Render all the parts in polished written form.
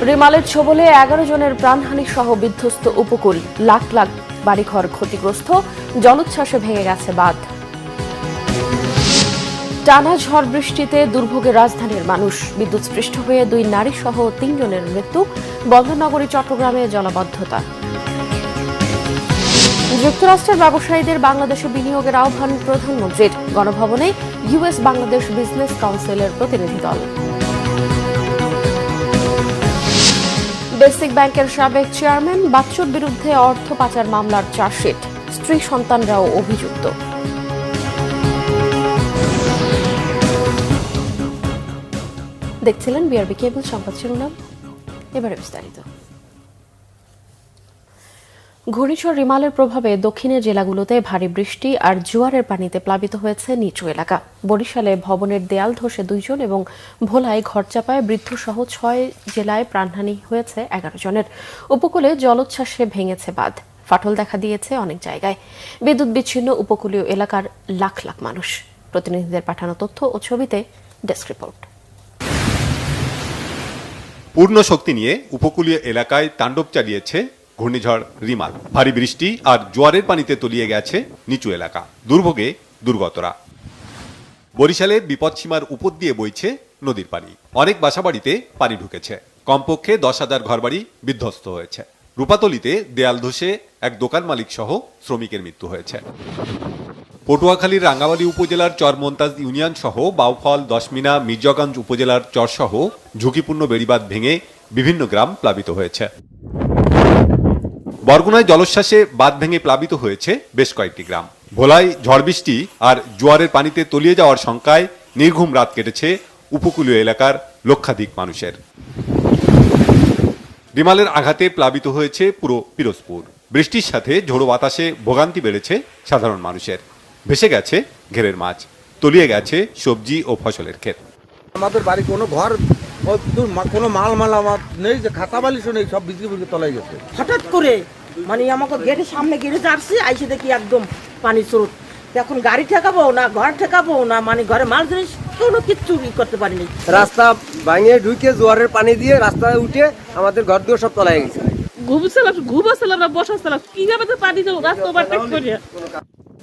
রিমালের ছোবলে 11 জনের প্রাণহানি সহ বিধ্বস্ত উপকূল, লাখ লাখ বাড়িঘর ক্ষতিগ্রস্ত, জলোচ্ছ্বাসে ভেঙে গেছে বাঁধ। টানা ঝড় বৃষ্টিতে দুর্ভোগে রাজধানীর মানুষ, বিদ্যুৎস্পৃষ্ট হয়ে 2 নারী সহ 3 জনের মৃত্যু। বন্দরনগরী চট্টগ্রামে জলাবদ্ধতা। যুক্তরাষ্ট্রের ব্যবসায়ীদের বাংলাদেশে বিনিয়োগের আহ্বান প্রধানমন্ত্রীর। গণভবনে ইউএস বাংলাদেশ বিজনেস কাউন্সিলের প্রতিনিধি দল। বেসিক ব্যাংকের সাবেক চেয়ারম্যান বাচ্চুর বিরুদ্ধে অর্থ পাচার মামলার চার্জশিট, স্ত্রী সন্তানরাও অভিযুক্ত। দেখছিলেন বিআরবি কেবল সংবাদ শিরোনাম, এবারে বিস্তারিত। ঘূর্ণিঝড় রিমালের প্রভাবে দক্ষিণের জেলাগুলোতে ভারী বৃষ্টি আর জোয়ারের পানিতে প্লাবিত হয়েছে নিচু এলাকা। বরিশালে ভবনের দেয়াল ধসে 2 জন এবং ভোলায় ঘরচাপায় বৃদ্ধসহ 6 জেলায় প্রাণহানি হয়েছে 11 জনের। উপকূলে জলোচ্ছ্বাসে ভেঙেছে বাঁধ, ফাটল দেখা দিয়েছে অনেক জায়গায়। বিদ্যুৎ বিচ্ছিন্ন উপকূলীয় এলাকার লাখ লাখ মানুষ। প্রতিনিধিদের পাঠানো তথ্য ও ছবিতে ডেস্ক রিপোর্ট। পূর্ণ শক্তি নিয়ে উপকূলীয় এলাকায় তাণ্ডব চালিয়েছে ঘূর্ণিঝড় রিমাল। ভারী বৃষ্টি আর জোয়ারের পানিতে তলিয়ে গেছে নিচু এলাকা, দুর্ভোগে দুর্গতরা। বরিশালের বিপদসীমার উপর দিয়ে বইছে নদীর পানি। অনেক বাসাবাড়িতে পানি ঢুকেছে, কমপক্ষে 10,000 ঘরবাড়ি বিধ্বস্ত হয়েছে। রূপাতলীতে দেয়াল ধসে এক দোকান মালিক সহ শ্রমিকের মৃত্যু হয়েছে। পটুয়াখালীর রাঙ্গামালী উপজেলার চরমন্তাজ ইউনিয়ন সহ বাউফল, দশমিনা, মির্জাগঞ্জ উপজেলার চরসহ ঝুঁকিপূর্ণ বেড়িবাঁধ ভেঙে বিভিন্ন গ্রাম প্লাবিত হয়েছে। বরগুনায় জলোচ্ছ্বাসে বাঁধ ভেঙে প্লাবিত হয়েছে বেশ কয়েকটি গ্রাম। ভোলায় ঝড় বৃষ্টি আর জোয়ারের পানিতে তলিয়ে যাওয়ার শঙ্কায় নির্ঘুম রাত কেটেছে উপকূলীয় এলাকার লক্ষাধিক মানুষের। রিমালের আঘাতে প্লাবিত হয়েছে পুরো পিরোজপুর। বৃষ্টির সাথে ঝোড়ো বাতাসে ভোগান্তি বেড়েছে সাধারণ মানুষের। ভেসে গেছে ঘেরের মাছ, তলিয়ে গেছে সবজি ও ফসলের ক্ষেত। আমাদের বাড়ি কোনো ঘর, কোনো মাল আমার নেই, যে খাতা বালিশও নেই, সব বিক্রি করে তলায় গেছে। হঠাৎ করে মানে আমাকে গেটের সামনে গেড়ে যাচ্ছি, আইসে দেখি একদম পানি স্রোত। এখন গাড়ি ঠেকাবো না, ঘর ঠেকাবো না, মানে ঘরে মাল জিনিস কোনো কিচ্ছু করতে পারিনি। রাস্তা ভাঙে ঢুকে জোয়ারের পানি দিয়ে রাস্তায় উঠে আমাদের ঘর দুয়ার সব তলায় গেছে।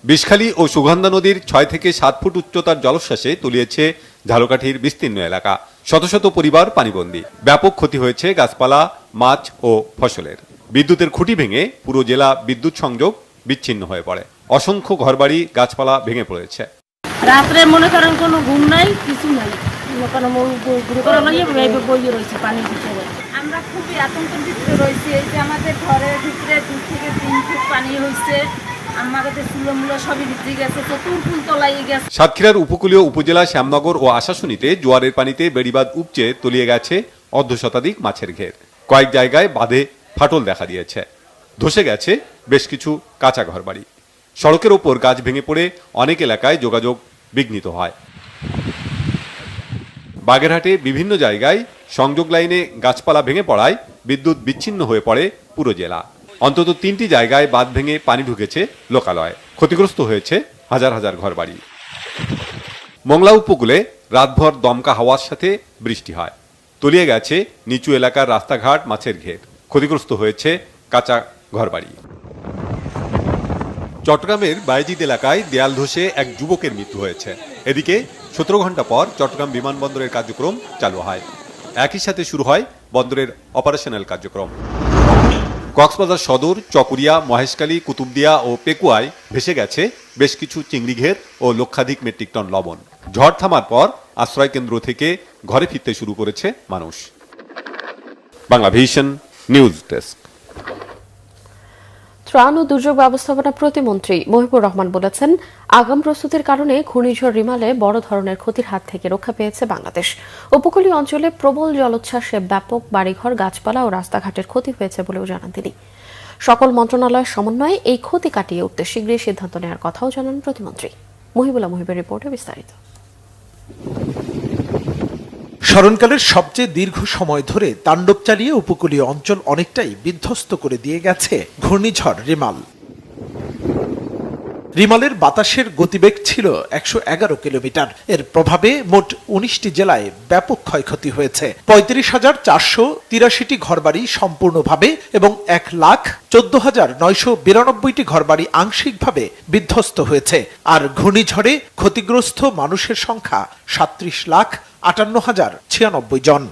বিষখালী ও সুগন্ধা নদীর 6 থেকে 7 ফুট উচ্চতার জলোচ্ছ্বাসে তলিয়েছে ঝালকাঠির বিস্তীর্ণ এলাকা। শত শত পরিবার পানিবন্দী। ব্যাপক ক্ষতি হয়েছে গাছপালা, মাছ ও ফসলের। বিদ্যুতের খুঁটি ভেঙে পুরো জেলা বিদ্যুৎ সংযোগ বিচ্ছিন্ন হয়ে পড়ে। অসংখ্য ঘরবাড়ি, গাছপালা ভেঙে পড়েছে। রাত্রে মনে করেন কোনো ঘুম নাই, কিছু নাই, আমরা খুবই আতঙ্কের ভিতরে রয়েছি। এই যে আমাদের ঘরের ভিতরে 2 থেকে 3 ফুট পানি হয়েছে, আমাদের চুলোমুলো সবই ভিতরে গেছে, চতুর্কুল তলায় গেছে। সাতক্ষীরার উপকূলীয় উপজেলা শ্যামনগর ও আশাশুনিতে জোয়ারের পানিতে বেড়িবাঁধ উপচে তলিয়ে গেছে অর্ধশতাধিক মাছের ঘের। কয়েক জায়গায় বাঁধে ফাটল দেখা দিয়েছে। ধসে গেছে বেশ কিছু কাঁচা ঘরবাড়ি। সড়কের ওপর গাছ ভেঙে পড়ে অনেক এলাকায় যোগাযোগ বিঘ্নিত হয়। বাগেরহাটে বিভিন্ন জায়গায় সংযোগ লাইনে গাছপালা ভেঙে পড়ায় বিদ্যুৎ বিচ্ছিন্ন হয়ে পড়ে পুরো জেলা। অন্তত 3টি জায়গায় বাঁধ ভেঙে পানি ঢুকেছে লোকালয়ে। ক্ষতিগ্রস্ত হয়েছে হাজার হাজার ঘরবাড়ি। মংলা উপকূলে রাতভর দমকা হাওয়ার সাথে বৃষ্টি হয়। তলিয়ে গেছে নিচু এলাকার রাস্তাঘাট, মাছের ঘের। ক্ষতিগ্রস্ত হয়েছে কাঁচা ঘরবাড়ি। চট্টগ্রামের বায়েজিদ এলাকায় দেয়াল ধসে এক যুবকের মৃত্যু হয়েছে। এদিকে 17 ঘন্টা পর চট্টগ্রাম বিমানবন্দরের কার্যক্রম চালু হয়। একই সাথে শুরু হয় বন্দরের অপারেশনাল কার্যক্রম। কক্সবাজার সদর, চকরিয়া, মহেশখালী, কুতুবদিয়া ও পেকুয়ায় ভেসে গেছে বেশ কিছু চিংড়ি ঘের ও লক্ষাধিক মেট্রিক টন লবণ। ঝড় থামার পর আশ্রয় কেন্দ্র থেকে ঘরে ফিরতে শুরু করেছে মানুষ। Bangla vision news desk. ত্রাণ ও দুর্যোগ ব্যবস্থাপনা প্রতিমন্ত্রী মহিবুর রহমান বলেছেন, আগাম প্রস্তুতির কারণে ঘূর্ণিঝড় রিমালে বড় ধরনের ক্ষতির হাত থেকে রক্ষা পেয়েছে বাংলাদেশ। উপকূলীয় অঞ্চলে প্রবল জলোচ্ছ্বাসে ব্যাপক বাড়িঘর, গাছপালা ও রাস্তাঘাটের ক্ষতি হয়েছে বলেও জানান তিনি। সকল মন্ত্রণালয়ের সমন্বয়ে এই ক্ষতি কাটিয়ে উঠতে শীঘ্রই সিদ্ধান্ত নেওয়ার কথাও জানান প্রতিমন্ত্রী। মহিবুল্লাহ মহিবের রিপোর্টে বিস্তারিত। স্মরণকালের সবচেয়ে দীর্ঘ সময় ধরে তাণ্ডব চালিয়ে উপকূলীয় অঞ্চল অনেকটাই বিধ্বস্ত করে দিয়ে গেছে ঘূর্ণিঝড় রিমাল। রিমালের বাতাসের গতিবেগ ছিল 111 কিলোমিটার। এর প্রভাবে মোট 19টি জেলায় ব্যাপক ক্ষয়ক্ষতি হয়েছে। 35,483টি ঘরবাড়ি সম্পূর্ণভাবে এবং 1,14,992টি ঘরবাড়ি আংশিকভাবে বিধ্বস্ত হয়েছে। আর ঘূর্ণিঝড়ে ক্ষতিগ্রস্ত মানুষের সংখ্যা 37,58,096 জন।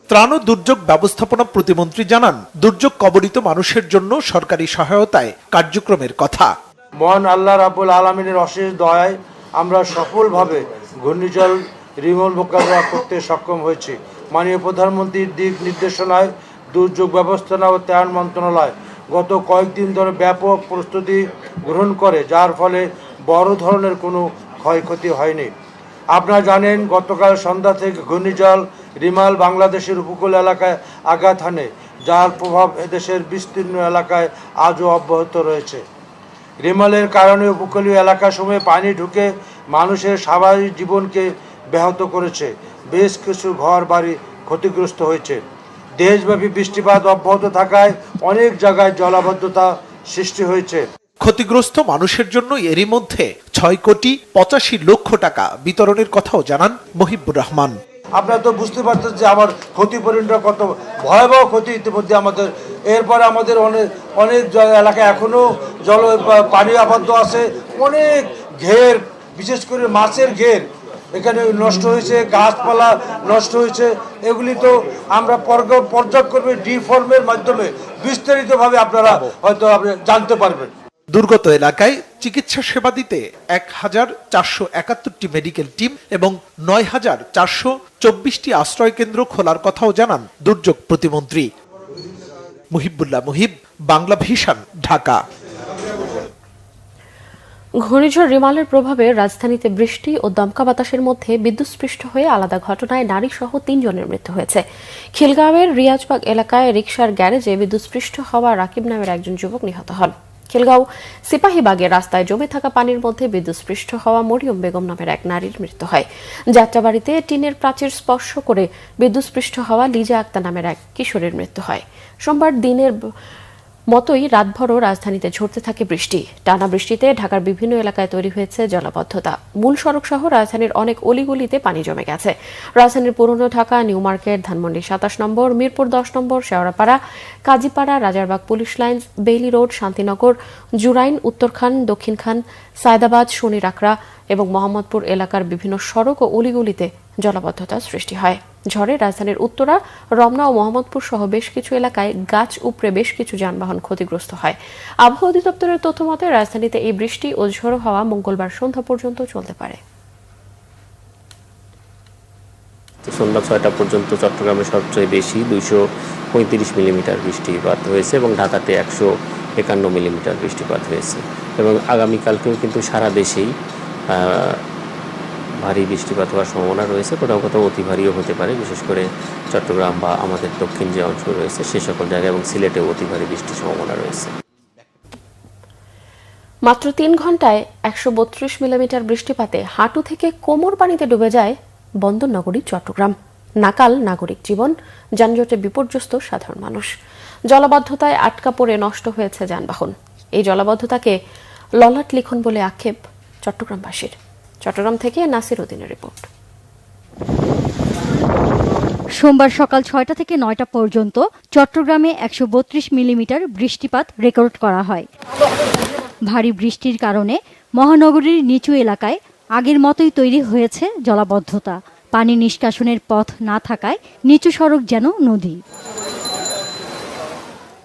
ত্রাণ ও দুর্যোগ ব্যবস্থাপনা প্রতিমন্ত্রী জানান, দুর্যোগ কবলিত মানুষের জন্য সরকারি সহায়তায় কার্যক্রমের কথা। মহান আল্লাহ রাব্বুল আলামিনের অশেষ দয়ায় আমরা সফলভাবে ঘূর্ণিঝড় রিমল মোকাবিলা করতে সক্ষম হয়েছি। মাননীয় প্রধানমন্ত্রীর দিক নির্দেশনায় দুর্যোগ ব্যবস্থাপনা ও ত্রাণ মন্ত্রণালয় গত কয়েকদিন ধরে ব্যাপক প্রস্তুতি গ্রহণ করে, যার ফলে বড় ধরনের কোনো ক্ষয়ক্ষতি হয়নি। আপনারা জানেন, গতকাল সন্ধ্যা থেকে ঘূর্ণিঝড় রিমাল বাংলাদেশের উপকূল এলাকায় আঘাত হানে, যার প্রভাব এদেশের বিস্তীর্ণ এলাকায় আজও অব্যাহত রয়েছে। রিমালের কারণে উপকূলীয় এলাকাসমূহে পানি ঢুকে মানুষের স্বাভাবিক জীবনকে ব্যাহত করেছে। বেশ কিছু ঘর বাড়ি ক্ষতিগ্রস্ত হয়েছে। দেশব্যাপী বৃষ্টিপাত অব্যাহত থাকায় অনেক জায়গায় জলাবদ্ধতা সৃষ্টি হয়েছে। ক্ষতিগ্রস্ত মানুষের জন্য এরই মধ্যে 6,85,00,000 টাকা বিতরণের কথাও জানান মহিবুর রহমান। আপনারা তো বুঝতে পারছেন যে আমার ক্ষতিপূরণটা কত ভয়াবহ ক্ষতি ইতিমধ্যে আমাদের। এরপরে আমাদের অনেক এলাকায় এখনো পানি আবদ্ধ আছে। অনেক ঘের, বিশেষ করে মাছের ঘের এখানে নষ্ট হয়েছে, গাছপালা নষ্ট হয়েছে। এগুলি তো আমরা পর্যায়ক্রমে ডিফর্মের মাধ্যমে বিস্তারিতভাবে আপনারা হয়তো জানতে পারবেন। দুর্গত এলাকায় চিকিৎসা সেবা দিতে 1,471টি মেডিকেল টিম এবং 9,424টি আশ্রয় কেন্দ্র খোলার কথাও জানান দুর্যোগ প্রতিমন্ত্রী। মুহিবুল্লাহ মুহিব, বাংলা ভিশন, ঢাকা। ঘূর্ণিঝড় রিমালের প্রভাবে রাজধানীতে বৃষ্টি ও দমকা বাতাসের মধ্যে বিদ্যুৎস্পৃষ্ট হয়ে আলাদা ঘটনায় নারীসহ 3 জনের মৃত্যু হয়েছে। খিলগাঁওয়ের রিয়াজবাগ এলাকায় রিকশার গ্যারেজে বিদ্যুৎস্পৃষ্ট হওয়া রাকিব নামের একজন যুবক নিহত হন। খিলগাঁও সিপাহীবাগে রাস্তায় জমে থাকা পানির মধ্যে বিদ্যুৎস্পৃষ্ট হওয়া মরিয়ম বেগম নামের এক নারীর মৃত্যু হয়। যাত্রাবাড়িতে টিনের প্রাচীর স্পর্শ করে বিদ্যুৎস্পৃষ্ট হওয়া লিজা আক্তার নামের এক কিশোরের মৃত্যু হয়। সোমবার দিনের মতোই রাতভরও রাজধানীতে ঝরতে থাকে বৃষ্টি। টানা বৃষ্টিতে ঢাকার বিভিন্ন এলাকায় তৈরি হয়েছে জলাবদ্ধতা। মূল সড়ক সহ রাজধানীর অনেক অলিগলিতে পানি জমে গেছে। রাজধানীর পুরনো Dhaka, new market, Dhanmondi 27 number, Mirpur 10 number, Shewrapara, Kazipara, Rajarbagh police line, Bailey road, Shantinagar, Jurain, Uttarkhan, Dakshinkhan, Sayedabad, Shonirakhra এবং মোহাম্মদপুর এলাকার বিভিন্ন সড়ক ও অলিগলিতে জলাবদ্ধতা সৃষ্টি হয়। ঝড়ে রাজধানীর উত্তরা, রমনা ও মোহাম্মদপুর সহ বেশ কিছু এলাকায় গাছ উপড়ে বেশ কিছু যানবাহন ক্ষতিগ্রস্ত হয়। আবহাওয়া অধিদপ্তরের তথ্য মতে রাজধানীতে এই বৃষ্টি ও ঝোড়ো হাওয়া মঙ্গলবার সন্ধ্যা পর্যন্ত চলতে পারে। সন্ধ্যা 6টা পর্যন্ত চট্টগ্রামে সবচেয়ে বেশি 235 মিলিমিটার বৃষ্টিপাত হয়েছে এবং ঢাকাতে 151 মিলিমিটার বৃষ্টিপাত হয়েছে। এবং আগামীকালকেও কিন্তু সারা দেশেই ভারী বৃষ্টিপাত হওয়ার সম্ভাবনা রয়েছে। কোথাও কোথাও অতি ভারীও হতে পারে, বিশেষ করে চট্টগ্রাম বা আমাদের দক্ষিণ যে অঞ্চল রয়েছে সে সকল জায়গায়, এবং সিলেটেও অতি ভারী বৃষ্টির সম্ভাবনা রয়েছে। মাত্র 3 ঘন্টায় 132 মিলিমিটার বৃষ্টিপাতে হাঁটু থেকে কোমর পানিতে ডুবে যায় বন্দরনগরী চট্টগ্রাম। নাকাল নাগরিক জীবন, যানজটে বিপর্যস্ত সাধারণ মানুষ। জলাবদ্ধতায় আটকা পড়ে নষ্ট হয়েছে যানবাহন। এই জলাবদ্ধতাকে ললাট লিখন বলে আক্ষেপ চট্টগ্রামবাসীর। চট্টগ্রাম থেকে নাসির উদ্দিনের রিপোর্ট। সোমবার সকাল 6টা থেকে 9টা পর্যন্ত চট্টগ্রামে 132 মিলিমিটার বৃষ্টিপাত রেকর্ড করা হয়। ভারী বৃষ্টির কারণে মহানগরীর নিচু এলাকায় আগের মতোই তৈরি হয়েছে জলাবদ্ধতা। পানি নিষ্কাশনের পথ না থাকায় নিচু সড়ক যেন নদী।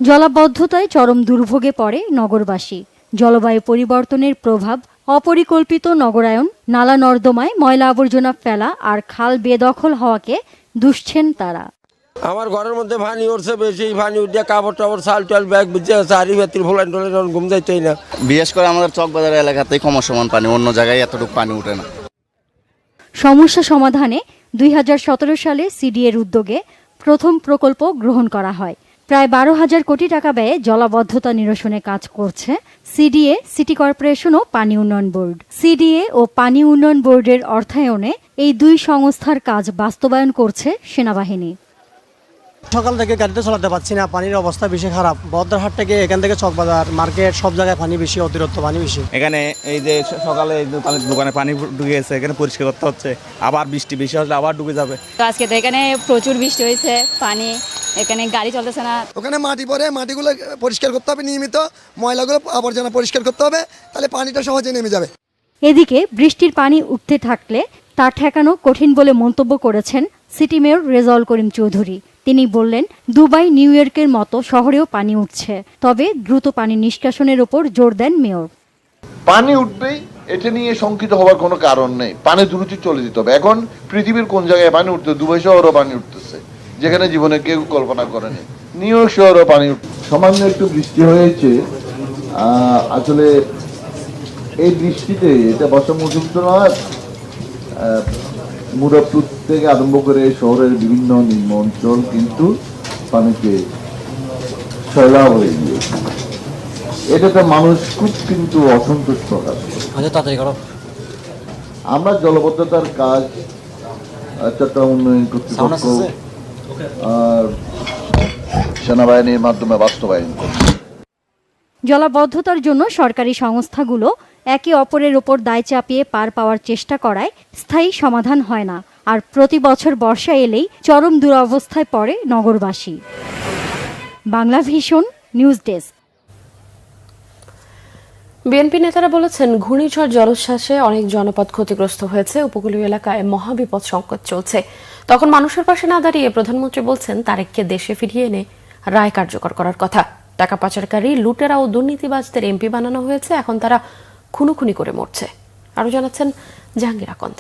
জলাবদ্ধতায় চরম দুর্ভোগে পড়ে নগরবাসী। জলবায়ু পরিবর্তনের প্রভাব, অপরিকল্পিত নগরায়ন, নালা নর্দমায় ময়লা আবর্জনা ফেলা আর খাল বেদখল হওয়াকে দুষছেন তারা। আমার ঘরের মধ্যে পানি উঠছে বেশি, পানি উঠে কাপড় টাপড় চাল টাল ব্যাগ বুঝে আছে, হাড়ি ভেতর ফোলান টোলান ঘুম যাইতেই না। বিশেষ করে আমাদের চকবাজার এলাকাতেই সমান পানি, অন্য জায়গায় এতটুকু পানি উঠে না। সমস্যা সমাধানে 2017 সালে সিডিএর উদ্যোগে প্রথম প্রকল্প গ্রহণ করা হয়। প্রায় 12,000 কোটি টাকা ব্যয়ে জলাবদ্ধতা নিরসনে কাজ করছে সিডিএ, সিটি কর্পোরেশন ও পানি উন্নয়ন বোর্ড। সিডিএ ও পানি উন্নয়ন বোর্ডের অর্থায়নে এই দুই সংস্থার কাজ বাস্তবায়ন করছে সেনাবাহিনী। সকাল থেকে গাড়িতে চালাতে পারছি না, পানির অবস্থা বেশি খারাপ। বদ্রহাট থেকে এখান থেকে চকবাজার মার্কেট সব জায়গায় পানি বেশি, অতিরিক্ত পানি বেশি। এখানে এই যে সকালে দোকানে পানি ঢুকে গেছে, এখানে পরিষ্কার করতে হচ্ছে, আবার বৃষ্টি বেশি আসলে আবার ঢুকে যাবে। তো আজকে তো এখানে প্রচুর বৃষ্টি হয়েছে, পানি এখানে গাড়ি চলতেছে না। ওখানে মাটি পড়ে, মাটিগুলো পরিষ্কার করতে হবে নিয়মিত, ময়লাগুলো আবর্জনা পরিষ্কার করতে হবে, তাহলে পানিটা সহজে নেমে যাবে। এদিকে বৃষ্টির পানি উঠতে থাকলে তা ঠেকানো কঠিন বলে মন্তব্য করেছেন সিটি মেয়র রেজাউল করিম চৌধুরী। তিনি বললেন, দুবাই নিউ ইয়র্কের মতো শহরেও পানি উঠছে, তবে দ্রুত পানি নিষ্কাশনের উপর জোর দেন মেয়র। পানি উঠবেই, এটা নিয়ে শঙ্কিত হওয়ার কোনো কারণ নেই। পানি দ্রুত চলে যেতে হবে। এখন পৃথিবীর কোন জায়গায় পানি উঠতে, দুবাই শহরও পানি উঠতেছে, যেখানে জীবনে কেউ কল্পনা করেনি। নিউ ইয়র্ক শহরও পানি সামান্য একটু বৃষ্টি হয়েছে। আসলে এই বৃষ্টিতে এটা বর্ষা মৌসুম তো নয়, মুরাদপুর থেকে আরম্ভ করে শহরের বিভিন্ন নিম্ন অঞ্চল কিন্তু পানিতে সয়লাব হয়ে গিয়েছে। এটাতে মানুষ খুব কিন্তু অসন্তোষ প্রকাশ করে। আমরা জলবদ্ধতার কাজ চট্টগ্রাম উন্নয়ন কর্তৃপক্ষ আর সেনাবাহিনীর মাধ্যমে বাস্তবায়ন করি। জলাবদ্ধতার জন্য সরকারি সংস্থাগুলো একে অপরের ওপর দায় চাপিয়ে পার পাওয়ার চেষ্টা করায় স্থায়ী সমাধান হয় না, আর প্রতি বছর বর্ষা এলেই চরম দুরবস্থায় পড়ে নগরবাসী। Bangla vision news desk. BNP নেতারা বলেছেন, ঘূর্ণিঝড় জলোচ্ছ্বাসে অনেক জনপদ ক্ষতিগ্রস্ত হয়েছে, উপকূলীয় এলাকায় মহাবিপদ সংকট চলছে। তখন মানুষের পাশে না দাঁড়িয়ে প্রধানমন্ত্রী বলছেন তারেককে দেশে ফিরিয়ে এনে রায় কার্যকর করার কথা। টাকা পাচারকারী, লুটেরা ও দুর্নীতিবাজদের এমপি বানানো হয়েছে, এখন তারা খুনোখুনি করে মরছে। আরো জানাচ্ছেন জাহাঙ্গীর আকন্দ।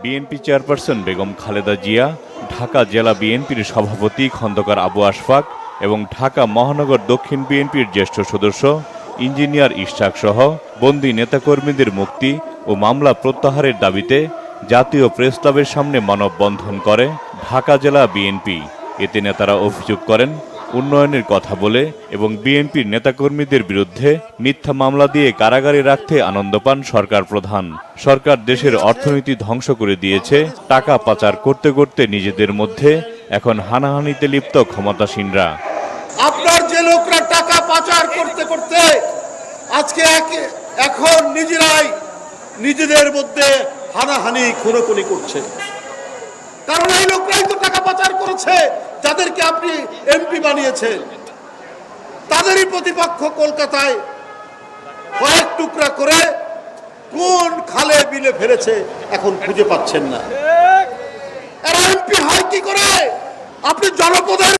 বিএনপি চেয়ারপারসন বেগম খালেদা জিয়া, ঢাকা জেলা বিএনপির সভাপতি খন্দকার আবু আশফাক এবং ঢাকা মহানগর দক্ষিণ বিএনপির জ্যেষ্ঠ সদস্য ইঞ্জিনিয়ার ইশরাক সহ বন্দী নেতাকর্মীদের মুক্তি ও মামলা প্রত্যাহারের দাবিতে জাতীয় প্রেস ক্লাবের সামনে মানববন্ধন করে ঢাকা জেলা বিএনপি। এতে নেতারা অভিযোগ করেন, উন্নয়নের কথা বলে এবং বিএনপির নেতাকর্মীদের বিরুদ্ধে মিথ্যা মামলা দিয়ে কারাগারে রাখতে আনন্দ পান সরকার প্রধান। সরকার দেশের অর্থনীতি ধ্বংস করে দিয়েছে, টাকা পাচার করতে করতে নিজেদের মধ্যে এখন হানাহানিতে লিপ্ত ক্ষমতাসীনরা। আপনার যে লোকরা টাকা পাচার করতে করতে আজকে এখন নিজেরাই নিজেদের মধ্যে হানাহানি খুনোখুনি করছে, কারণ এই লোকরাই তো টাকা পাচার করেছে, যাদেরকে আপনি এমপি বানিয়েছেন। তাদেরই প্রতিপক্ষ কলকাতায় কয়েক টুকরা করে কোন খালে বিলে ফেলেছে এখন খুঁজে পাচ্ছেন না। এরা এমপি হয় কি করে? আপনি জনপদের